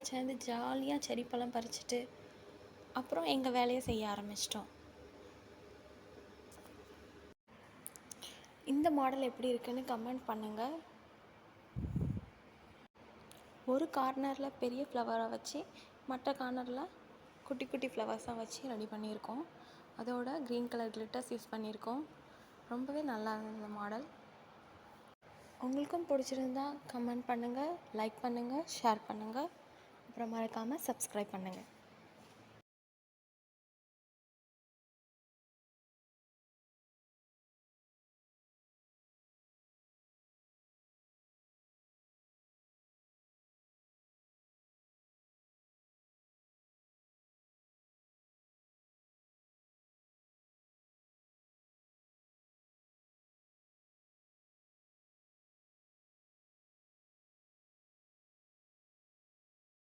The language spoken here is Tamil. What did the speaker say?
சேர்ந்து ஜாலியாக செரி பழம் பறிச்சுட்டு அப்புறம் எங்கள் வேலையை செய்ய ஆரம்பிச்சிட்டோம். இந்த மாடல் எப்படி இருக்குன்னு கமெண்ட் பண்ணுங்கள். ஒரு கார்னரில் பெரிய ஃப்ளவரை வச்சு மற்ற கார்னரில் குட்டி குட்டி ஃப்ளவர்ஸாக வச்சு ரெடி பண்ணியிருக்கோம். அதோட க்ரீன் கலர் கிளிட்டர்ஸ் யூஸ் பண்ணியிருக்கோம். ரொம்பவே நல்லா இருந்தது இந்த மாடல். உங்களுக்கும் பிடிச்சிருந்தா கமெண்ட் பண்ணுங்கள், லைக் பண்ணுங்கள், ஷேர் பண்ணுங்கள். அப்புறம் மறக்காமல் சப்ஸ்கிரைப் பண்ணுங்கள்.